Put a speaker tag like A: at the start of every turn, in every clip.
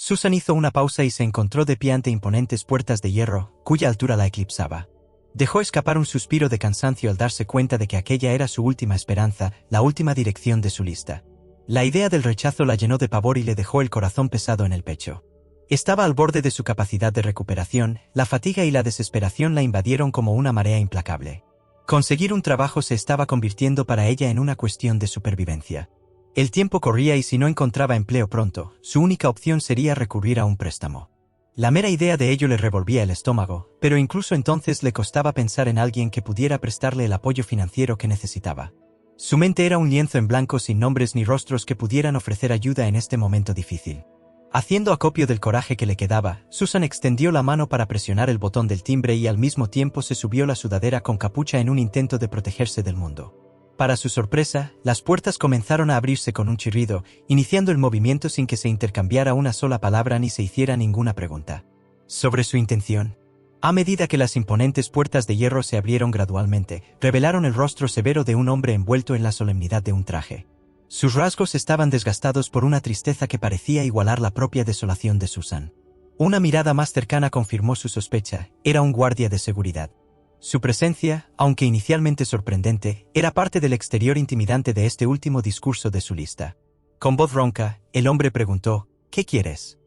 A: Susan hizo una pausa y se encontró de pie ante imponentes puertas de hierro, cuya altura la eclipsaba. Dejó escapar un suspiro de cansancio al darse cuenta de que aquella era su última esperanza, la última dirección de su lista. La idea del rechazo la llenó de pavor y le dejó el corazón pesado en el pecho. Estaba al borde de su capacidad de recuperación, la fatiga y la desesperación la invadieron como una marea implacable. Conseguir un trabajo se estaba convirtiendo para ella en una cuestión de supervivencia. El tiempo corría y si no encontraba empleo pronto, su única opción sería recurrir a un préstamo. La mera idea de ello le revolvía el estómago, pero incluso entonces le costaba pensar en alguien que pudiera prestarle el apoyo financiero que necesitaba. Su mente era un lienzo en blanco sin nombres ni rostros que pudieran ofrecer ayuda en este momento difícil. Haciendo acopio del coraje que le quedaba, Susan extendió la mano para presionar el botón del timbre y al mismo tiempo se subió la sudadera con capucha en un intento de protegerse del mundo. Para su sorpresa, las puertas comenzaron a abrirse con un chirrido, iniciando el movimiento sin que se intercambiara una sola palabra ni se hiciera ninguna pregunta sobre su intención. A medida que las imponentes puertas de hierro se abrieron gradualmente, revelaron el rostro severo de un hombre envuelto en la solemnidad de un traje. Sus rasgos estaban desgastados por una tristeza que parecía igualar la propia desolación de Susan. Una mirada más cercana confirmó su sospecha, era un guardia de seguridad. Su presencia, aunque inicialmente sorprendente, era parte del exterior intimidante de este último discurso de su lista. Con voz ronca, el hombre preguntó, ¿qué quieres?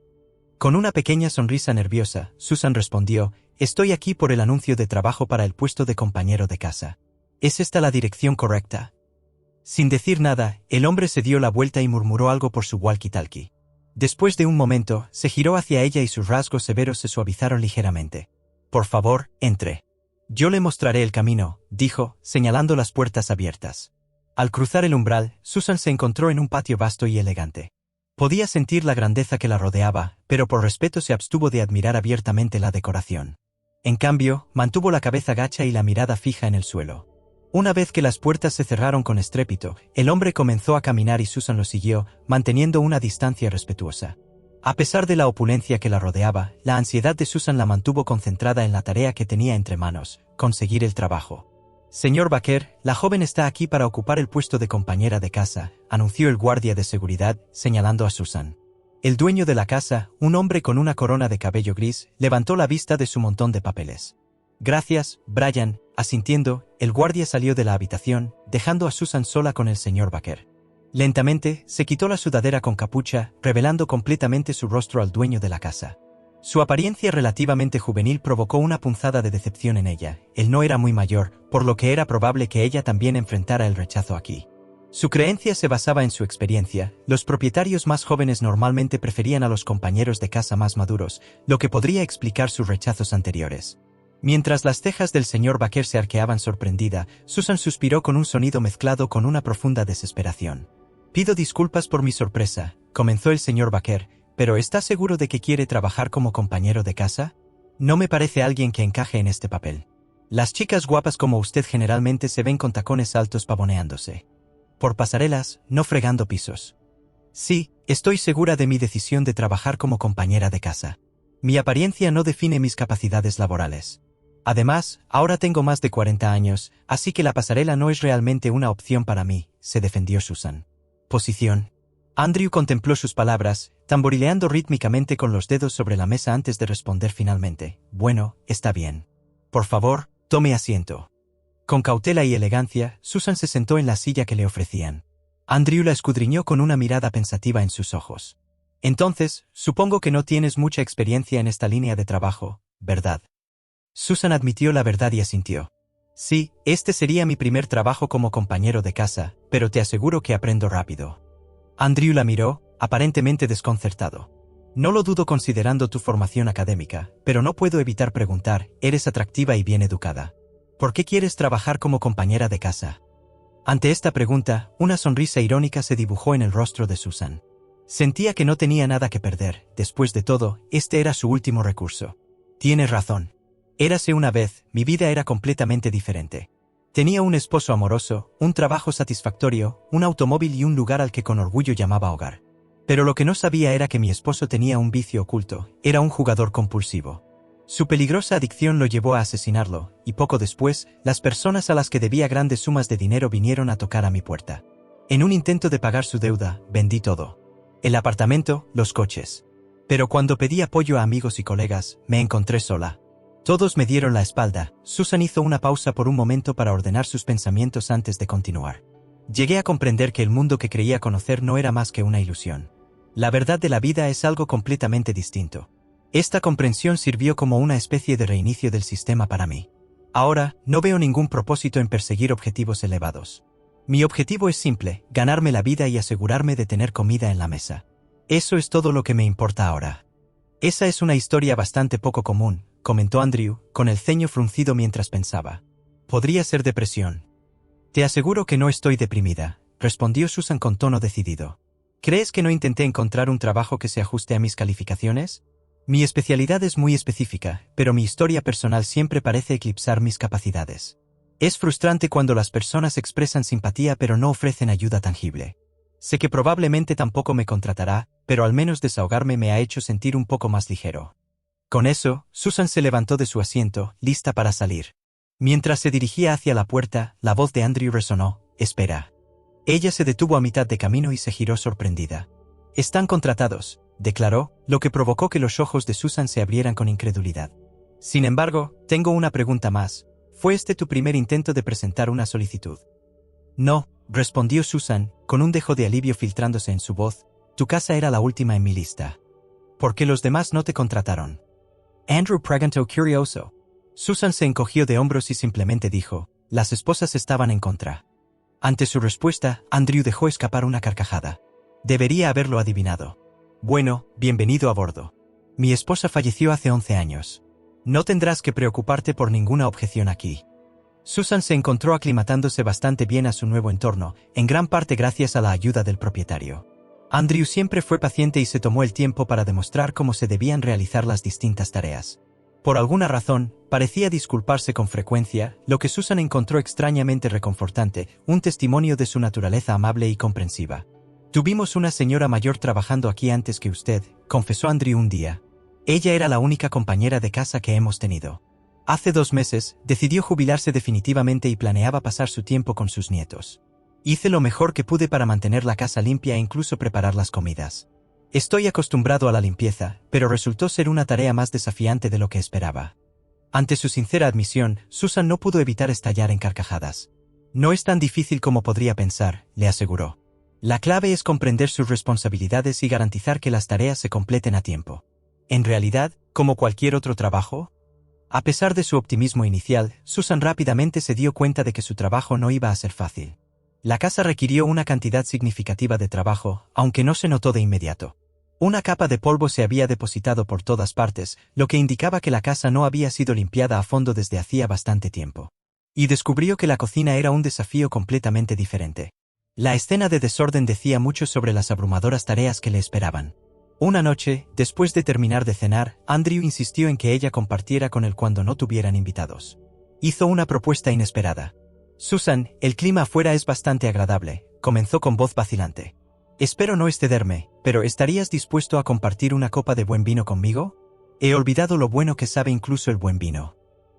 A: Con una pequeña sonrisa nerviosa, Susan respondió, estoy aquí por el anuncio de trabajo para el puesto de compañero de casa. ¿Es esta la dirección correcta? Sin decir nada, el hombre se dio la vuelta y murmuró algo por su walkie-talkie. Después de un momento, se giró hacia ella y sus rasgos severos se suavizaron ligeramente. Por favor, entre. Yo le mostraré el camino, dijo, señalando las puertas abiertas. Al cruzar el umbral, Susan se encontró en un patio vasto y elegante. Podía sentir la grandeza que la rodeaba, pero por respeto se abstuvo de admirar abiertamente la decoración. En cambio, mantuvo la cabeza gacha y la mirada fija en el suelo. Una vez que las puertas se cerraron con estrépito, el hombre comenzó a caminar y Susan lo siguió, manteniendo una distancia respetuosa. A pesar de la opulencia que la rodeaba, la ansiedad de Susan la mantuvo concentrada en la tarea que tenía entre manos, conseguir el trabajo. Señor Baker, la joven está aquí para ocupar el puesto de compañera de casa, anunció el guardia de seguridad, señalando a Susan. El dueño de la casa, un hombre con una corona de cabello gris, levantó la vista de su montón de papeles. Gracias, Brian, asintiendo, el guardia salió de la habitación, dejando a Susan sola con el señor Baker. Lentamente, se quitó la sudadera con capucha, revelando completamente su rostro al dueño de la casa. Su apariencia relativamente juvenil provocó una punzada de decepción en ella. Él no era muy mayor, por lo que era probable que ella también enfrentara el rechazo aquí. Su creencia se basaba en su experiencia. Los propietarios más jóvenes normalmente preferían a los compañeros de casa más maduros, lo que podría explicar sus rechazos anteriores. Mientras las cejas del señor Baker se arqueaban sorprendida, Susan suspiró con un sonido mezclado con una profunda desesperación. Pido disculpas por mi sorpresa, comenzó el señor Baker, pero ¿está seguro de que quiere trabajar como compañero de casa? No me parece alguien que encaje en este papel. Las chicas guapas como usted generalmente se ven con tacones altos pavoneándose por pasarelas, no fregando pisos. Sí, estoy segura de mi decisión de trabajar como compañera de casa. Mi apariencia no define mis capacidades laborales. Además, ahora tengo más de 40 años, así que la pasarela no es realmente una opción para mí, se defendió Susan. Posición. Andrew contempló sus palabras, tamborileando rítmicamente con los dedos sobre la mesa antes de responder finalmente. Bueno, está bien. Por favor, tome asiento. Con cautela y elegancia, Susan se sentó en la silla que le ofrecían. Andrew la escudriñó con una mirada pensativa en sus ojos. Entonces, supongo que no tienes mucha experiencia en esta línea de trabajo, ¿verdad? Susan admitió la verdad y asintió. Sí, este sería mi primer trabajo como compañero de casa, pero te aseguro que aprendo rápido. Andrew la miró, aparentemente desconcertado. No lo dudo considerando tu formación académica, pero no puedo evitar preguntar, eres atractiva y bien educada. ¿Por qué quieres trabajar como compañera de casa? Ante esta pregunta, una sonrisa irónica se dibujó en el rostro de Susan. Sentía que no tenía nada que perder, después de todo, este era su último recurso. Tienes razón. Érase una vez, mi vida era completamente diferente. Tenía un esposo amoroso, un trabajo satisfactorio, un automóvil y un lugar al que con orgullo llamaba hogar. Pero lo que no sabía era que mi esposo tenía un vicio oculto, era un jugador compulsivo. Su peligrosa adicción lo llevó a asesinarlo, y poco después, las personas a las que debía grandes sumas de dinero vinieron a tocar a mi puerta. En un intento de pagar su deuda, vendí todo. El apartamento, los coches. Pero cuando pedí apoyo a amigos y colegas, me encontré sola. Todos me dieron la espalda. Susan hizo una pausa por un momento para ordenar sus pensamientos antes de continuar. Llegué a comprender que el mundo que creía conocer no era más que una ilusión. La verdad de la vida es algo completamente distinto. Esta comprensión sirvió como una especie de reinicio del sistema para mí. Ahora, no veo ningún propósito en perseguir objetivos elevados. Mi objetivo es simple, ganarme la vida y asegurarme de tener comida en la mesa. Eso es todo lo que me importa ahora. Esa es una historia bastante poco común, comentó Andrew, con el ceño fruncido mientras pensaba. Podría ser depresión. Te aseguro que no estoy deprimida, respondió Susan con tono decidido. ¿Crees que no intenté encontrar un trabajo que se ajuste a mis calificaciones? Mi especialidad es muy específica, pero mi historia personal siempre parece eclipsar mis capacidades. Es frustrante cuando las personas expresan simpatía pero no ofrecen ayuda tangible. Sé que probablemente tampoco me contratará, pero al menos desahogarme me ha hecho sentir un poco más ligero. Con eso, Susan se levantó de su asiento, lista para salir. Mientras se dirigía hacia la puerta, la voz de Andrew resonó, «Espera». Ella se detuvo a mitad de camino y se giró sorprendida. «Están contratados», declaró, lo que provocó que los ojos de Susan se abrieran con incredulidad. «Sin embargo, tengo una pregunta más. ¿Fue este tu primer intento de presentar una solicitud?» «No», respondió Susan, con un dejo de alivio filtrándose en su voz, «tu casa era la última en mi lista». «¿Por qué los demás no te contrataron?». Andrew preguntó curioso. Susan se encogió de hombros y simplemente dijo, «Las esposas estaban en contra». Ante su respuesta, Andrew dejó escapar una carcajada. Debería haberlo adivinado. «Bueno, bienvenido a bordo. Mi esposa falleció hace 11 años. No tendrás que preocuparte por ninguna objeción aquí». Susan se encontró aclimatándose bastante bien a su nuevo entorno, en gran parte gracias a la ayuda del propietario. Andrew siempre fue paciente y se tomó el tiempo para demostrar cómo se debían realizar las distintas tareas. Por alguna razón, parecía disculparse con frecuencia, lo que Susan encontró extrañamente reconfortante, un testimonio de su naturaleza amable y comprensiva. «Tuvimos una señora mayor trabajando aquí antes que usted», confesó Andrew un día. «Ella era la única compañera de casa que hemos tenido. Hace 2 meses, decidió jubilarse definitivamente y planeaba pasar su tiempo con sus nietos. Hice lo mejor que pude para mantener la casa limpia e incluso preparar las comidas. Estoy acostumbrado a la limpieza, pero resultó ser una tarea más desafiante de lo que esperaba». Ante su sincera admisión, Susan no pudo evitar estallar en carcajadas. «No es tan difícil como podría pensar», le aseguró. «La clave es comprender sus responsabilidades y garantizar que las tareas se completen a tiempo. En realidad, como cualquier otro trabajo». A pesar de su optimismo inicial, Susan rápidamente se dio cuenta de que su trabajo no iba a ser fácil. La casa requirió una cantidad significativa de trabajo, aunque no se notó de inmediato. Una capa de polvo se había depositado por todas partes, lo que indicaba que la casa no había sido limpiada a fondo desde hacía bastante tiempo. Y descubrió que la cocina era un desafío completamente diferente. La escena de desorden decía mucho sobre las abrumadoras tareas que le esperaban. Una noche, después de terminar de cenar, Andrew insistió en que ella compartiera con él cuando no tuvieran invitados. Hizo una propuesta inesperada. «Susan, el clima afuera es bastante agradable», comenzó con voz vacilante. «Espero no excederme, pero ¿estarías dispuesto a compartir una copa de buen vino conmigo? He olvidado lo bueno que sabe incluso el buen vino».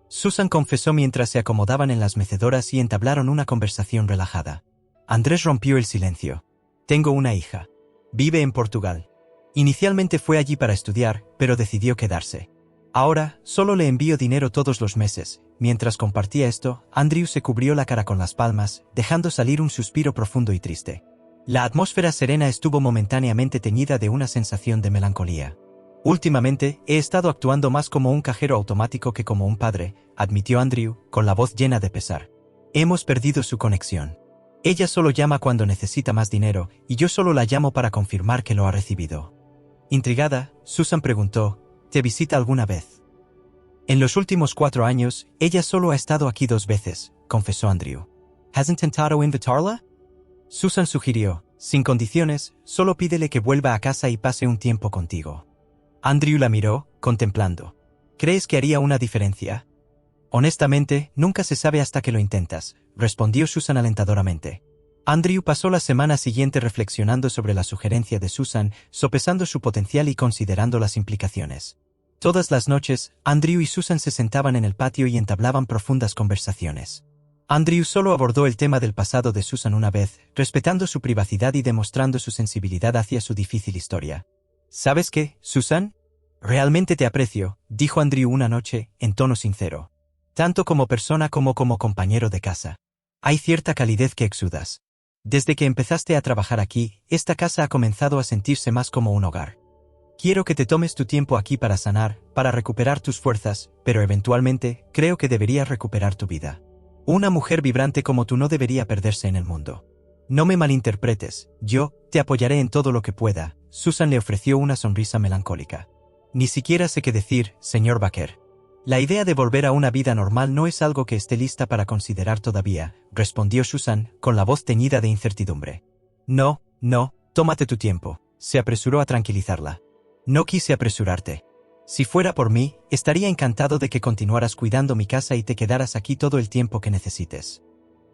A: Susan confesó mientras se acomodaban en las mecedoras y entablaron una conversación relajada. Andrés rompió el silencio. «Tengo una hija. Vive en Portugal. Inicialmente fue allí para estudiar, pero decidió quedarse. Ahora, solo le envío dinero todos los meses». Mientras compartía esto, Andrew se cubrió la cara con las palmas, dejando salir un suspiro profundo y triste. La atmósfera serena estuvo momentáneamente teñida de una sensación de melancolía. «Últimamente, he estado actuando más como un cajero automático que como un padre», admitió Andrew, con la voz llena de pesar. «Hemos perdido su conexión. Ella solo llama cuando necesita más dinero, y yo solo la llamo para confirmar que lo ha recibido». Intrigada, Susan preguntó, «¿Te visita alguna vez?». «En los últimos 4 años, ella solo ha estado aquí 2 veces», confesó Andrew. «¿Has intentado invitarla?». Susan sugirió, «Sin condiciones, solo pídele que vuelva a casa y pase un tiempo contigo». Andrew la miró, contemplando. «¿Crees que haría una diferencia?». «Honestamente, nunca se sabe hasta que lo intentas», respondió Susan alentadoramente. Andrew pasó la semana siguiente reflexionando sobre la sugerencia de Susan, sopesando su potencial y considerando las implicaciones. Todas las noches, Andrew y Susan se sentaban en el patio y entablaban profundas conversaciones. Andrew solo abordó el tema del pasado de Susan una vez, respetando su privacidad y demostrando su sensibilidad hacia su difícil historia. ¿Sabes qué, Susan? Realmente te aprecio, dijo Andrew una noche, en tono sincero. Tanto como persona como compañero de casa. Hay cierta calidez que exudas. Desde que empezaste a trabajar aquí, esta casa ha comenzado a sentirse más como un hogar. Quiero que te tomes tu tiempo aquí para sanar, para recuperar tus fuerzas, pero eventualmente, creo que deberías recuperar tu vida. Una mujer vibrante como tú no debería perderse en el mundo. No me malinterpretes, yo te apoyaré en todo lo que pueda. Susan le ofreció una sonrisa melancólica. Ni siquiera sé qué decir, señor Baker. La idea de volver a una vida normal no es algo que esté lista para considerar todavía, respondió Susan, con la voz teñida de incertidumbre. No, tómate tu tiempo, se apresuró a tranquilizarla. No quise apresurarte. Si fuera por mí, estaría encantado de que continuaras cuidando mi casa y te quedaras aquí todo el tiempo que necesites.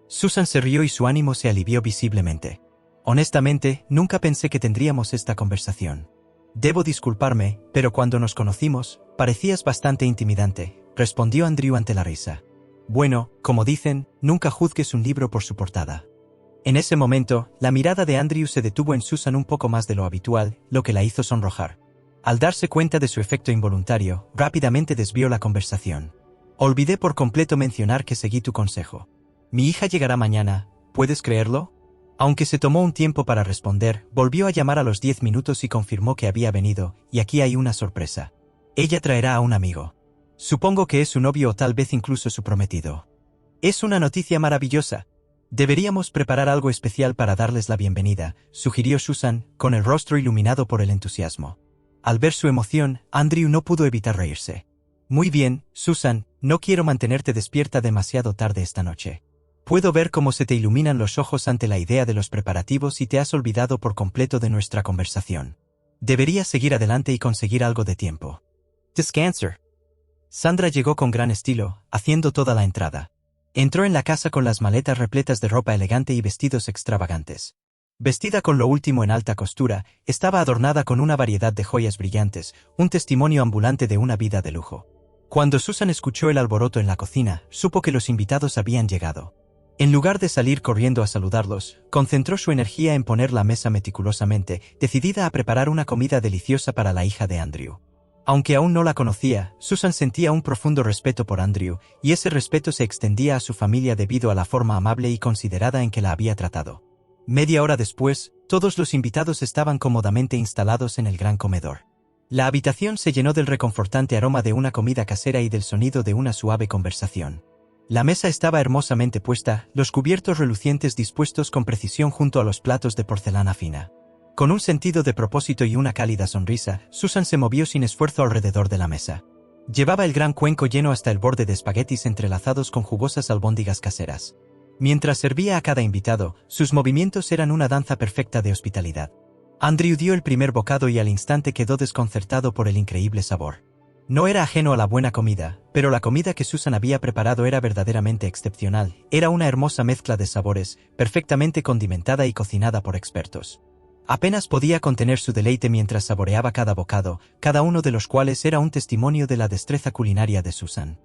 A: Susan se rió y su ánimo se alivió visiblemente. Honestamente, nunca pensé que tendríamos esta conversación. Debo disculparme, pero cuando nos conocimos, parecías bastante intimidante, respondió Andrew ante la risa. Bueno, como dicen, nunca juzgues un libro por su portada. En ese momento, la mirada de Andrew se detuvo en Susan un poco más de lo habitual, lo que la hizo sonrojar. Al darse cuenta de su efecto involuntario, rápidamente desvió la conversación. Olvidé por completo mencionar que seguí tu consejo. Mi hija llegará mañana, ¿puedes creerlo? Aunque se tomó un tiempo para responder, volvió a llamar a los 10 minutos y confirmó que había venido, y aquí hay una sorpresa. Ella traerá a un amigo. Supongo que es su novio o tal vez incluso su prometido. Es una noticia maravillosa. Deberíamos preparar algo especial para darles la bienvenida, sugirió Susan, con el rostro iluminado por el entusiasmo. Al ver su emoción, Andrew no pudo evitar reírse. Muy bien, Susan, no quiero mantenerte despierta demasiado tarde esta noche. Puedo ver cómo se te iluminan los ojos ante la idea de los preparativos y te has olvidado por completo de nuestra conversación. Deberías seguir adelante y conseguir algo de tiempo. Descanser. Sandra llegó con gran estilo, haciendo toda la entrada. Entró en la casa con las maletas repletas de ropa elegante y vestidos extravagantes. Vestida con lo último en alta costura, estaba adornada con una variedad de joyas brillantes, un testimonio ambulante de una vida de lujo. Cuando Susan escuchó el alboroto en la cocina, supo que los invitados habían llegado. En lugar de salir corriendo a saludarlos, concentró su energía en poner la mesa meticulosamente, decidida a preparar una comida deliciosa para la hija de Andrew. Aunque aún no la conocía, Susan sentía un profundo respeto por Andrew, y ese respeto se extendía a su familia debido a la forma amable y considerada en que la había tratado. Media hora después, todos los invitados estaban cómodamente instalados en el gran comedor. La habitación se llenó del reconfortante aroma de una comida casera y del sonido de una suave conversación. La mesa estaba hermosamente puesta, los cubiertos relucientes dispuestos con precisión junto a los platos de porcelana fina. Con un sentido de propósito y una cálida sonrisa, Susan se movió sin esfuerzo alrededor de la mesa. Llevaba el gran cuenco lleno hasta el borde de espaguetis entrelazados con jugosas albóndigas caseras. Mientras servía a cada invitado, sus movimientos eran una danza perfecta de hospitalidad. Andrew dio el primer bocado y al instante quedó desconcertado por el increíble sabor. No era ajeno a la buena comida, pero la comida que Susan había preparado era verdaderamente excepcional. Era una hermosa mezcla de sabores, perfectamente condimentada y cocinada por expertos. Apenas podía contener su deleite mientras saboreaba cada bocado, cada uno de los cuales era un testimonio de la destreza culinaria de Susan.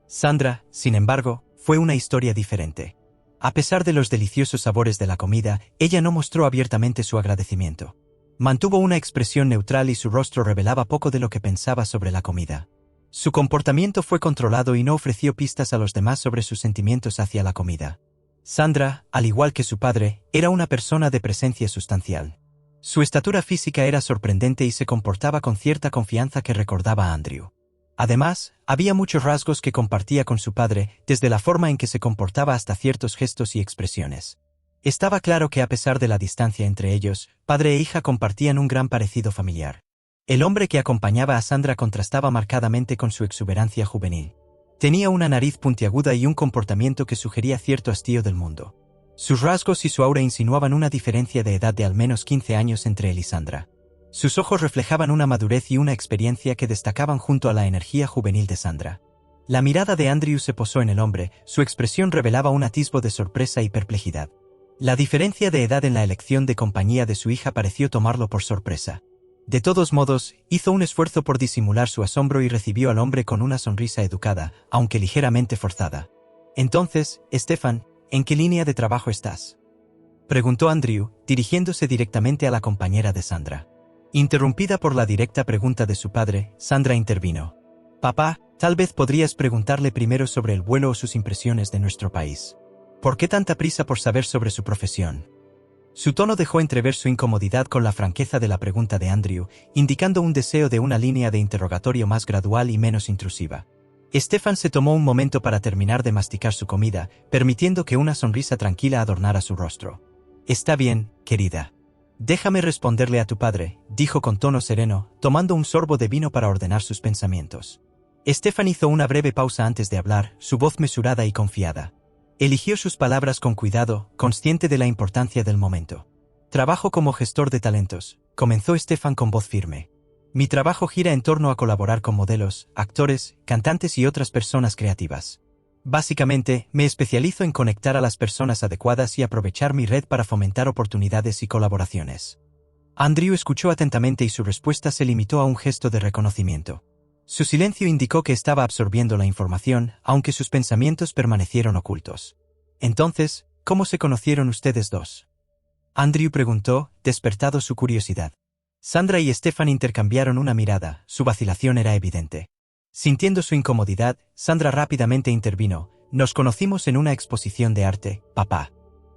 A: Sandra, sin embargo, fue una historia diferente. A pesar de los deliciosos sabores de la comida, ella no mostró abiertamente su agradecimiento. Mantuvo una expresión neutral y su rostro revelaba poco de lo que pensaba sobre la comida. Su comportamiento fue controlado y no ofreció pistas a los demás sobre sus sentimientos hacia la comida. Sandra, al igual que su padre, era una persona de presencia sustancial. Su estatura física era sorprendente y se comportaba con cierta confianza que recordaba a Andrew. Además, había muchos rasgos que compartía con su padre, desde la forma en que se comportaba hasta ciertos gestos y expresiones. Estaba claro que a pesar de la distancia entre ellos, padre e hija compartían un gran parecido familiar. El hombre que acompañaba a Sandra contrastaba marcadamente con su exuberancia juvenil. Tenía una nariz puntiaguda y un comportamiento que sugería cierto hastío del mundo. Sus rasgos y su aura insinuaban una diferencia de edad de al menos 15 años entre él y Sandra. Sus ojos reflejaban una madurez y una experiencia que destacaban junto a la energía juvenil de Sandra. La mirada de Andrew se posó en el hombre, su expresión revelaba un atisbo de sorpresa y perplejidad. La diferencia de edad en la elección de compañía de su hija pareció tomarlo por sorpresa. De todos modos, hizo un esfuerzo por disimular su asombro y recibió al hombre con una sonrisa educada, aunque ligeramente forzada. Entonces, Stefan, ¿en qué línea de trabajo estás?, preguntó Andrew, dirigiéndose directamente a la compañera de Sandra. Interrumpida por la directa pregunta de su padre, Sandra intervino. Papá, tal vez podrías preguntarle primero sobre el vuelo o sus impresiones de nuestro país. ¿Por qué tanta prisa por saber sobre su profesión? Su tono dejó entrever su incomodidad con la franqueza de la pregunta de Andrew, indicando un deseo de una línea de interrogatorio más gradual y menos intrusiva. Stefan se tomó un momento para terminar de masticar su comida, permitiendo que una sonrisa tranquila adornara su rostro. Está bien, querida. Déjame responderle a tu padre, dijo con tono sereno, tomando un sorbo de vino para ordenar sus pensamientos. Stefan hizo una breve pausa antes de hablar, su voz mesurada y confiada. Eligió sus palabras con cuidado, consciente de la importancia del momento. Trabajo como gestor de talentos, comenzó Stefan con voz firme. Mi trabajo gira en torno a colaborar con modelos, actores, cantantes y otras personas creativas. Básicamente, me especializo en conectar a las personas adecuadas y aprovechar mi red para fomentar oportunidades y colaboraciones. Andrew escuchó atentamente y su respuesta se limitó a un gesto de reconocimiento. Su silencio indicó que estaba absorbiendo la información, aunque sus pensamientos permanecieron ocultos. Entonces, ¿cómo se conocieron ustedes dos? Andrew preguntó, despertado su curiosidad. Sandra y Stefan intercambiaron una mirada, su vacilación era evidente. Sintiendo su incomodidad, Sandra rápidamente intervino. Nos conocimos en una exposición de arte, papá.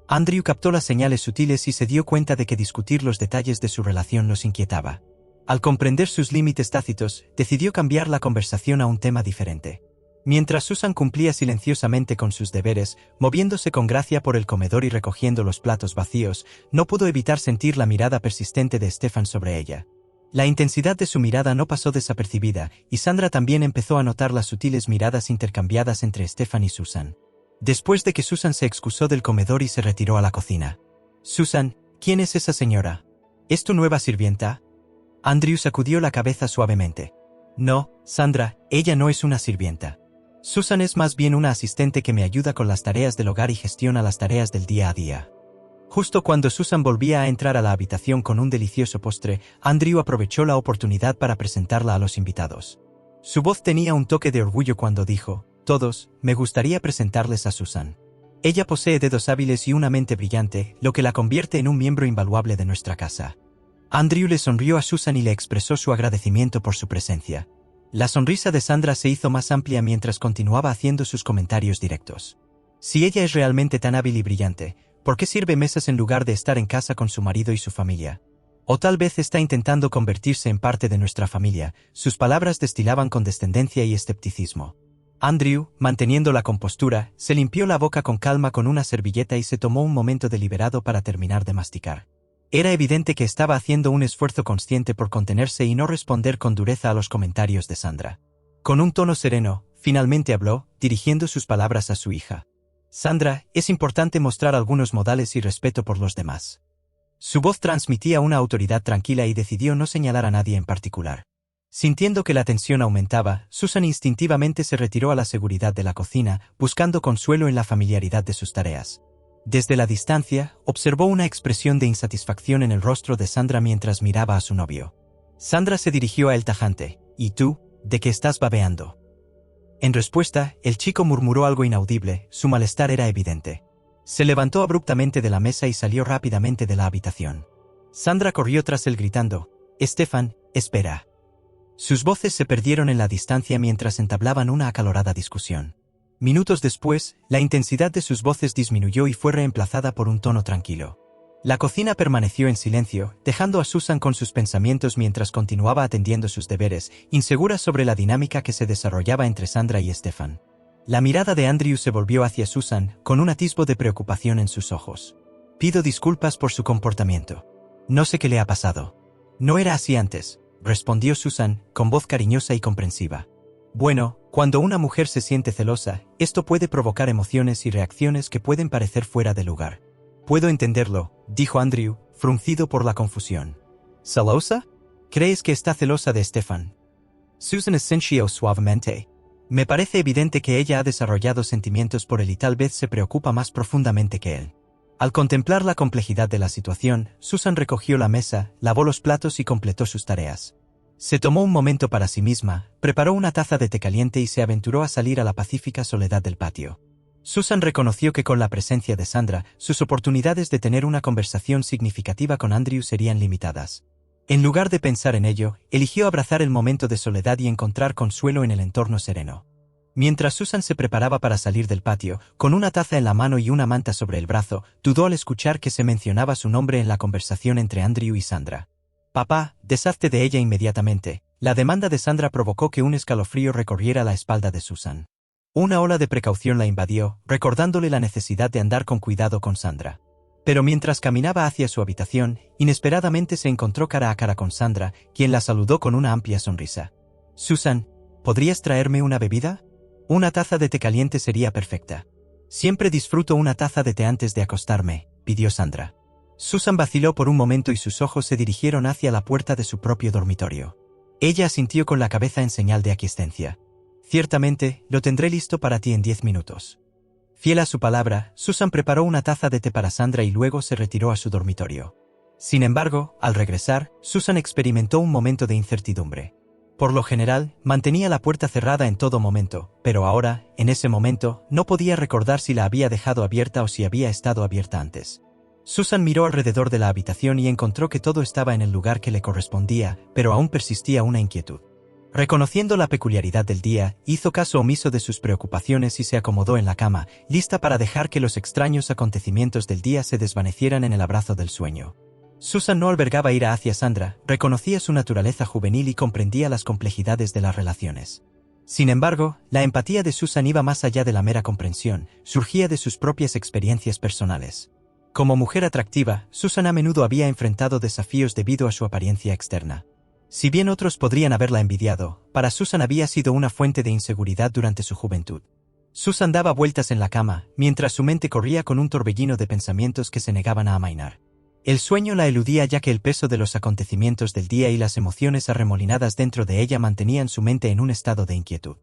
A: Andrew captó las señales sutiles y se dio cuenta de que discutir los detalles de su relación los inquietaba. Al comprender sus límites tácitos, decidió cambiar la conversación a un tema diferente. Mientras Susan cumplía silenciosamente con sus deberes, moviéndose con gracia por el comedor y recogiendo los platos vacíos, no pudo evitar sentir la mirada persistente de Stefan sobre ella. La intensidad de su mirada no pasó desapercibida, y Sandra también empezó a notar las sutiles miradas intercambiadas entre Stefan y Susan. Después de que Susan se excusó del comedor y se retiró a la cocina. Susan, ¿quién es esa señora? ¿Es tu nueva sirvienta? Andrew sacudió la cabeza suavemente. No, Sandra, ella no es una sirvienta. Susan es más bien una asistente que me ayuda con las tareas del hogar y gestiona las tareas del día a día. Justo cuando Susan volvía a entrar a la habitación con un delicioso postre, Andrew aprovechó la oportunidad para presentarla a los invitados. Su voz tenía un toque de orgullo cuando dijo, «Todos, me gustaría presentarles a Susan. Ella posee dedos hábiles y una mente brillante, lo que la convierte en un miembro invaluable de nuestra casa». Andrew le sonrió a Susan y le expresó su agradecimiento por su presencia. La sonrisa de Sandra se hizo más amplia mientras continuaba haciendo sus comentarios directos. Si ella es realmente tan hábil y brillante, ¿por qué sirve mesas en lugar de estar en casa con su marido y su familia? O tal vez está intentando convertirse en parte de nuestra familia. Sus palabras destilaban condescendencia y escepticismo. Andrew, manteniendo la compostura, se limpió la boca con calma con una servilleta y se tomó un momento deliberado para terminar de masticar. Era evidente que estaba haciendo un esfuerzo consciente por contenerse y no responder con dureza a los comentarios de Sandra. Con un tono sereno, finalmente habló, dirigiendo sus palabras a su hija. Sandra, es importante mostrar algunos modales y respeto por los demás. Su voz transmitía una autoridad tranquila y decidió no señalar a nadie en particular. Sintiendo que la tensión aumentaba, Susan instintivamente se retiró a la seguridad de la cocina, buscando consuelo en la familiaridad de sus tareas. Desde la distancia, observó una expresión de insatisfacción en el rostro de Sandra mientras miraba a su novio. Sandra se dirigió a él tajante. «¿Y tú? ¿De qué estás babeando?» En respuesta, el chico murmuró algo inaudible, su malestar era evidente. Se levantó abruptamente de la mesa y salió rápidamente de la habitación. Sandra corrió tras él gritando, «Stefan, espera». Sus voces se perdieron en la distancia mientras entablaban una acalorada discusión. Minutos después, la intensidad de sus voces disminuyó y fue reemplazada por un tono tranquilo. La cocina permaneció en silencio, dejando a Susan con sus pensamientos mientras continuaba atendiendo sus deberes, insegura sobre la dinámica que se desarrollaba entre Sandra y Stefan. La mirada de Andrew se volvió hacia Susan, con un atisbo de preocupación en sus ojos. «Pido disculpas por su comportamiento. No sé qué le ha pasado». «No era así antes», respondió Susan, con voz cariñosa y comprensiva. «Bueno, cuando una mujer se siente celosa, esto puede provocar emociones y reacciones que pueden parecer fuera de lugar». «Puedo entenderlo», dijo Andrew, fruncido por la confusión. «¿Celosa? ¿Crees que está celosa de Stefan?» Susan asintió suavemente. «Me parece evidente que ella ha desarrollado sentimientos por él y tal vez se preocupa más profundamente que él». Al contemplar la complejidad de la situación, Susan recogió la mesa, lavó los platos y completó sus tareas. Se tomó un momento para sí misma, preparó una taza de té caliente y se aventuró a salir a la pacífica soledad del patio. Susan reconoció que con la presencia de Sandra, sus oportunidades de tener una conversación significativa con Andrew serían limitadas. En lugar de pensar en ello, eligió abrazar el momento de soledad y encontrar consuelo en el entorno sereno. Mientras Susan se preparaba para salir del patio, con una taza en la mano y una manta sobre el brazo, dudó al escuchar que se mencionaba su nombre en la conversación entre Andrew y Sandra. «Papá, deshazte de ella inmediatamente». La demanda de Sandra provocó que un escalofrío recorriera la espalda de Susan. Una ola de precaución la invadió, recordándole la necesidad de andar con cuidado con Sandra. Pero mientras caminaba hacia su habitación, inesperadamente se encontró cara a cara con Sandra, quien la saludó con una amplia sonrisa. «Susan, ¿podrías traerme una bebida? Una taza de té caliente sería perfecta». «Siempre disfruto una taza de té antes de acostarme», pidió Sandra. Susan vaciló por un momento y sus ojos se dirigieron hacia la puerta de su propio dormitorio. Ella asintió con la cabeza en señal de aquiescencia. «Ciertamente, lo tendré listo para ti en 10 minutos». Fiel a su palabra, Susan preparó una taza de té para Sandra y luego se retiró a su dormitorio. Sin embargo, al regresar, Susan experimentó un momento de incertidumbre. Por lo general, mantenía la puerta cerrada en todo momento, pero ahora, en ese momento, no podía recordar si la había dejado abierta o si había estado abierta antes. Susan miró alrededor de la habitación y encontró que todo estaba en el lugar que le correspondía, pero aún persistía una inquietud. Reconociendo la peculiaridad del día, hizo caso omiso de sus preocupaciones y se acomodó en la cama, lista para dejar que los extraños acontecimientos del día se desvanecieran en el abrazo del sueño. Susan no albergaba ira hacia Sandra, reconocía su naturaleza juvenil y comprendía las complejidades de las relaciones. Sin embargo, la empatía de Susan iba más allá de la mera comprensión, surgía de sus propias experiencias personales. Como mujer atractiva, Susan a menudo había enfrentado desafíos debido a su apariencia externa. Si bien otros podrían haberla envidiado, para Susan había sido una fuente de inseguridad durante su juventud. Susan daba vueltas en la cama, mientras su mente corría con un torbellino de pensamientos que se negaban a amainar. El sueño la eludía ya que el peso de los acontecimientos del día y las emociones arremolinadas dentro de ella mantenían su mente en un estado de inquietud.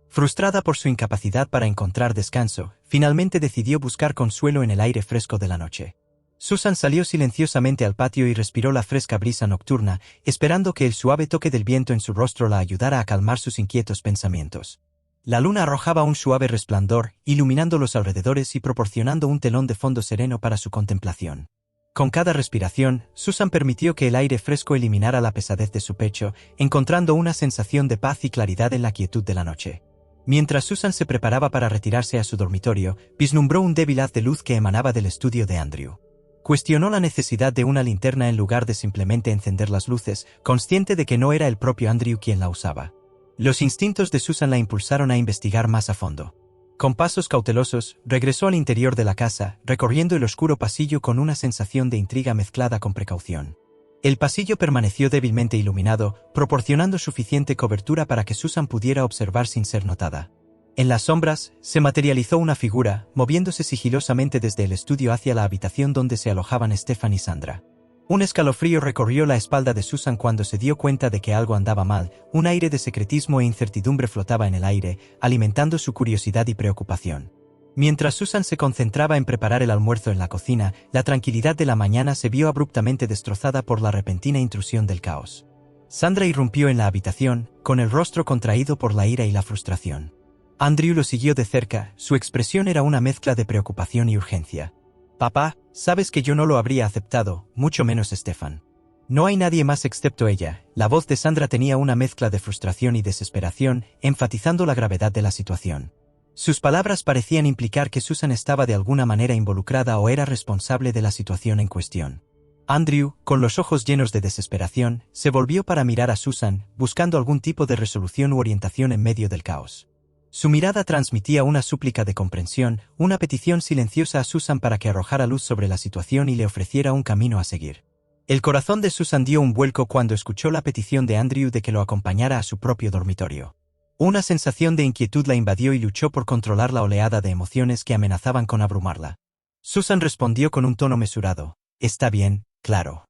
A: Frustrada por su incapacidad para encontrar descanso, finalmente decidió buscar consuelo en el aire fresco de la noche. Susan salió silenciosamente al patio y respiró la fresca brisa nocturna, esperando que el suave toque del viento en su rostro la ayudara a calmar sus inquietos pensamientos. La luna arrojaba un suave resplandor, iluminando los alrededores y proporcionando un telón de fondo sereno para su contemplación. Con cada respiración, Susan permitió que el aire fresco eliminara la pesadez de su pecho, encontrando una sensación de paz y claridad en la quietud de la noche. Mientras Susan se preparaba para retirarse a su dormitorio, vislumbró un débil haz de luz que emanaba del estudio de Andrew. Cuestionó la necesidad de una linterna en lugar de simplemente encender las luces, consciente de que no era el propio Andrew quien la usaba. Los instintos de Susan la impulsaron a investigar más a fondo. Con pasos cautelosos, regresó al interior de la casa, recorriendo el oscuro pasillo con una sensación de intriga mezclada con precaución. El pasillo permaneció débilmente iluminado, proporcionando suficiente cobertura para que Susan pudiera observar sin ser notada. En las sombras, se materializó una figura, moviéndose sigilosamente desde el estudio hacia la habitación donde se alojaban Stefan y Sandra. Un escalofrío recorrió la espalda de Susan cuando se dio cuenta de que algo andaba mal, un aire de secretismo e incertidumbre flotaba en el aire, alimentando su curiosidad y preocupación. Mientras Susan se concentraba en preparar el almuerzo en la cocina, la tranquilidad de la mañana se vio abruptamente destrozada por la repentina intrusión del caos. Sandra irrumpió en la habitación, con el rostro contraído por la ira y la frustración. Andrew lo siguió de cerca, su expresión era una mezcla de preocupación y urgencia. «Papá, sabes que yo no lo habría aceptado, mucho menos Stefan. No hay nadie más excepto ella». La voz de Sandra tenía una mezcla de frustración y desesperación, enfatizando la gravedad de la situación. Sus palabras parecían implicar que Susan estaba de alguna manera involucrada o era responsable de la situación en cuestión. Andrew, con los ojos llenos de desesperación, se volvió para mirar a Susan, buscando algún tipo de resolución u orientación en medio del caos. Su mirada transmitía una súplica de comprensión, una petición silenciosa a Susan para que arrojara luz sobre la situación y le ofreciera un camino a seguir. El corazón de Susan dio un vuelco cuando escuchó la petición de Andrew de que lo acompañara a su propio dormitorio. Una sensación de inquietud la invadió y luchó por controlar la oleada de emociones que amenazaban con abrumarla. Susan respondió con un tono mesurado. «Está bien, claro».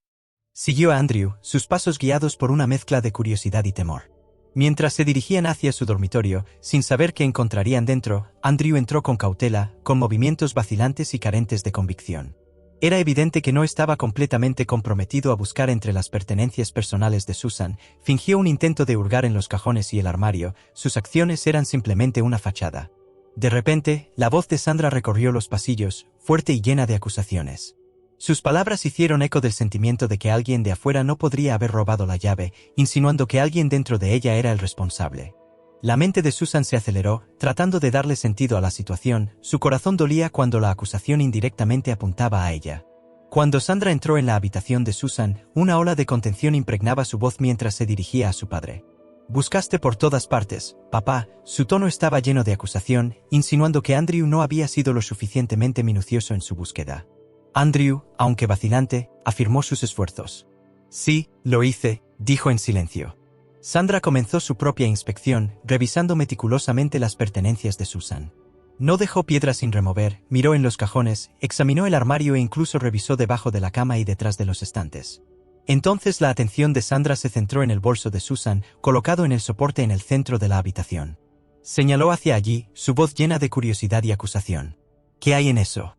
A: Siguió a Andrew, sus pasos guiados por una mezcla de curiosidad y temor. Mientras se dirigían hacia su dormitorio, sin saber qué encontrarían dentro, Andrew entró con cautela, con movimientos vacilantes y carentes de convicción. Era evidente que no estaba completamente comprometido a buscar entre las pertenencias personales de Susan, fingió un intento de hurgar en los cajones y el armario, sus acciones eran simplemente una fachada. De repente, la voz de Sandra recorrió los pasillos, fuerte y llena de acusaciones. Sus palabras hicieron eco del sentimiento de que alguien de afuera no podría haber robado la llave, insinuando que alguien dentro de ella era el responsable. La mente de Susan se aceleró, tratando de darle sentido a la situación. Su corazón dolía cuando la acusación indirectamente apuntaba a ella. Cuando Sandra entró en la habitación de Susan, una ola de contención impregnaba su voz mientras se dirigía a su padre. «Buscaste por todas partes, papá». Su tono estaba lleno de acusación, insinuando que Andrew no había sido lo suficientemente minucioso en su búsqueda. Andrew, aunque vacilante, afirmó sus esfuerzos. «Sí, lo hice», dijo en silencio. Sandra comenzó su propia inspección, revisando meticulosamente las pertenencias de Susan. No dejó piedra sin remover, miró en los cajones, examinó el armario e incluso revisó debajo de la cama y detrás de los estantes. Entonces la atención de Sandra se centró en el bolso de Susan, colocado en el soporte en el centro de la habitación. Señaló hacia allí, su voz llena de curiosidad y acusación. «¿Qué hay en eso?»,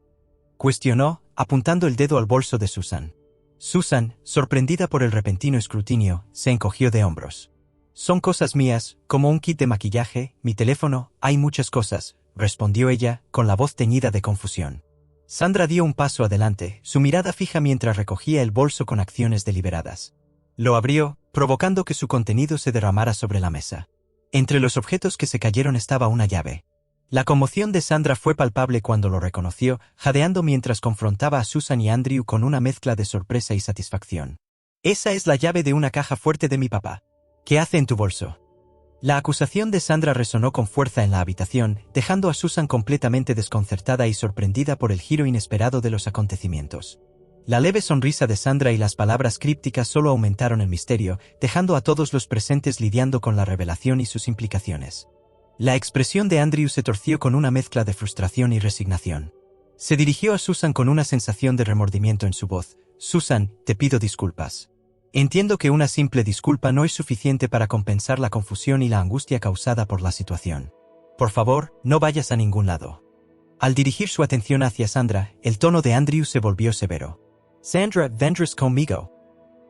A: cuestionó, apuntando el dedo al bolso de Susan. Susan, sorprendida por el repentino escrutinio, se encogió de hombros. «Son cosas mías, como un kit de maquillaje, mi teléfono, hay muchas cosas», respondió ella, con la voz teñida de confusión. Sandra dio un paso adelante, su mirada fija mientras recogía el bolso con acciones deliberadas. Lo abrió, provocando que su contenido se derramara sobre la mesa. Entre los objetos que se cayeron estaba una llave. La conmoción de Sandra fue palpable cuando lo reconoció, jadeando mientras confrontaba a Susan y Andrew con una mezcla de sorpresa y satisfacción. «Esa es la llave de una caja fuerte de mi papá. ¿Qué hace en tu bolso?». La acusación de Sandra resonó con fuerza en la habitación, dejando a Susan completamente desconcertada y sorprendida por el giro inesperado de los acontecimientos. La leve sonrisa de Sandra y las palabras crípticas solo aumentaron el misterio, dejando a todos los presentes lidiando con la revelación y sus implicaciones. La expresión de Andrew se torció con una mezcla de frustración y resignación. Se dirigió a Susan con una sensación de remordimiento en su voz. «Susan, te pido disculpas. Entiendo que una simple disculpa no es suficiente para compensar la confusión y la angustia causada por la situación. Por favor, no vayas a ningún lado». Al dirigir su atención hacia Sandra, el tono de Andrew se volvió severo. «Sandra, vendrás conmigo».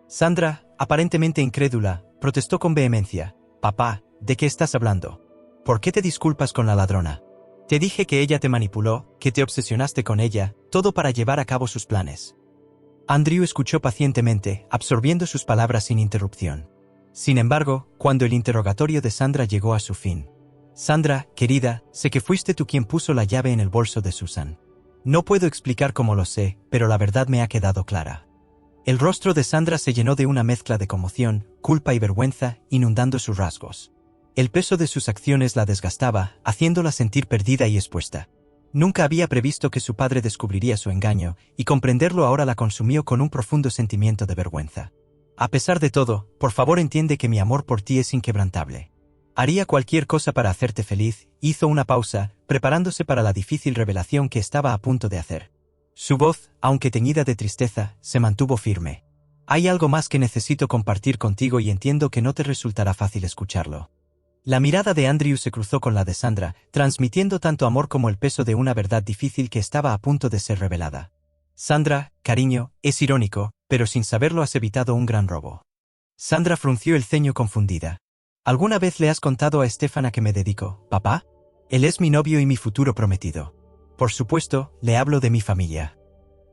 A: Sandra, aparentemente incrédula, protestó con vehemencia. «Papá, ¿de qué estás hablando? ¿Por qué te disculpas con la ladrona? Te dije que ella te manipuló, que te obsesionaste con ella, todo para llevar a cabo sus planes». Andrew escuchó pacientemente, absorbiendo sus palabras sin interrupción. Sin embargo, cuando el interrogatorio de Sandra llegó a su fin. «Sandra, querida, sé que fuiste tú quien puso la llave en el bolso de Susan. No puedo explicar cómo lo sé, pero la verdad me ha quedado clara». El rostro de Sandra se llenó de una mezcla de conmoción, culpa y vergüenza, inundando sus rasgos. El peso de sus acciones la desgastaba, haciéndola sentir perdida y expuesta. Nunca había previsto que su padre descubriría su engaño, y comprenderlo ahora la consumió con un profundo sentimiento de vergüenza. «A pesar de todo, por favor entiende que mi amor por ti es inquebrantable. Haría cualquier cosa para hacerte feliz». Hizo una pausa, preparándose para la difícil revelación que estaba a punto de hacer. Su voz, aunque teñida de tristeza, se mantuvo firme. «Hay algo más que necesito compartir contigo y entiendo que no te resultará fácil escucharlo». La mirada de Andrew se cruzó con la de Sandra, transmitiendo tanto amor como el peso de una verdad difícil que estaba a punto de ser revelada. «Sandra, cariño, es irónico, pero sin saberlo has evitado un gran robo». Sandra frunció el ceño confundida. «¿Alguna vez le has contado a Stefan a qué me dedico, papá? Él es mi novio y mi futuro prometido. Por supuesto, le hablo de mi familia».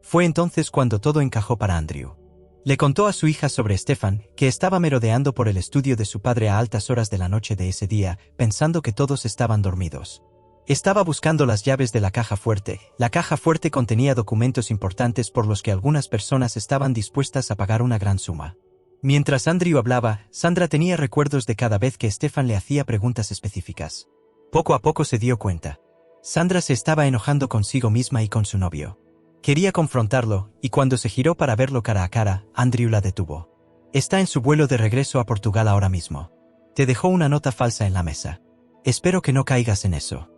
A: Fue entonces cuando todo encajó para Andrew. Le contó a su hija sobre Stefan, que estaba merodeando por el estudio de su padre a altas horas de la noche de ese día, pensando que todos estaban dormidos. Estaba buscando las llaves de la caja fuerte. La caja fuerte contenía documentos importantes por los que algunas personas estaban dispuestas a pagar una gran suma. Mientras Andrew hablaba, Sandra tenía recuerdos de cada vez que Stefan le hacía preguntas específicas. Poco a poco se dio cuenta. Sandra se estaba enojando consigo misma y con su novio. Quería confrontarlo, y cuando se giró para verlo cara a cara, Andrew la detuvo. «Está en su vuelo de regreso a Portugal ahora mismo. Te dejó una nota falsa en la mesa. Espero que no caigas en eso».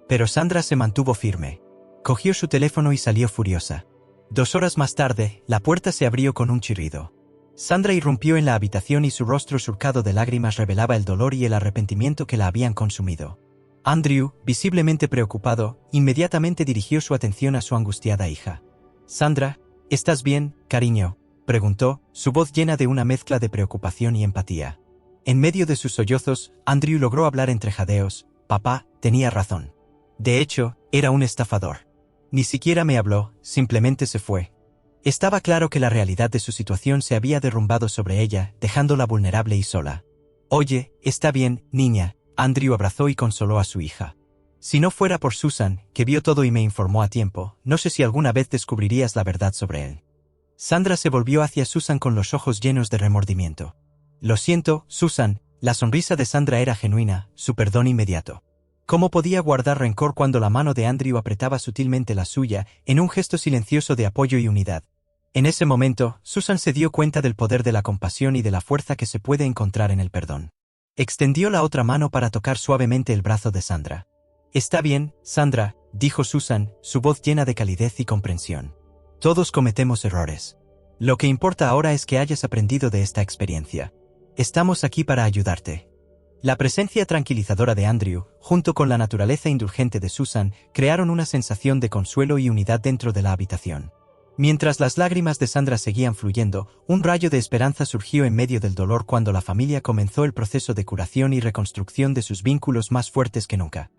A: Pero Sandra se mantuvo firme. Cogió su teléfono y salió furiosa. 2 horas más tarde, la puerta se abrió con un chirrido. Sandra irrumpió en la habitación y su rostro surcado de lágrimas revelaba el dolor y el arrepentimiento que la habían consumido. Andrew, visiblemente preocupado, inmediatamente dirigió su atención a su angustiada hija. «Sandra, ¿estás bien, cariño?», preguntó, su voz llena de una mezcla de preocupación y empatía. En medio de sus sollozos, Andrew logró hablar entre jadeos. «Papá, tenía razón. De hecho, era un estafador. Ni siquiera me habló, simplemente se fue». Estaba claro que la realidad de su situación se había derrumbado sobre ella, dejándola vulnerable y sola. Oye, está bien, niña, Andrew abrazó y consoló a su hija. Si no fuera por Susan, que vio todo y me informó a tiempo, no sé si alguna vez descubrirías la verdad sobre él. Sandra se volvió hacia Susan con los ojos llenos de remordimiento. Lo siento, Susan, la sonrisa de Sandra era genuina, su perdón inmediato. ¿Cómo podía guardar rencor cuando la mano de Andrew apretaba sutilmente la suya, en un gesto silencioso de apoyo y unidad? En ese momento, Susan se dio cuenta del poder de la compasión y de la fuerza que se puede encontrar en el perdón. Extendió la otra mano para tocar suavemente el brazo de Sandra. Está bien, Sandra, dijo Susan, su voz llena de calidez y comprensión. Todos cometemos errores. Lo que importa ahora es que hayas aprendido de esta experiencia. Estamos aquí para ayudarte. La presencia tranquilizadora de Andrew, junto con la naturaleza indulgente de Susan, crearon una sensación de consuelo y unidad dentro de la habitación. Mientras las lágrimas de Sandra seguían fluyendo, un rayo de esperanza surgió en medio del dolor cuando la familia comenzó el proceso de curación y reconstrucción de sus vínculos más fuertes que nunca.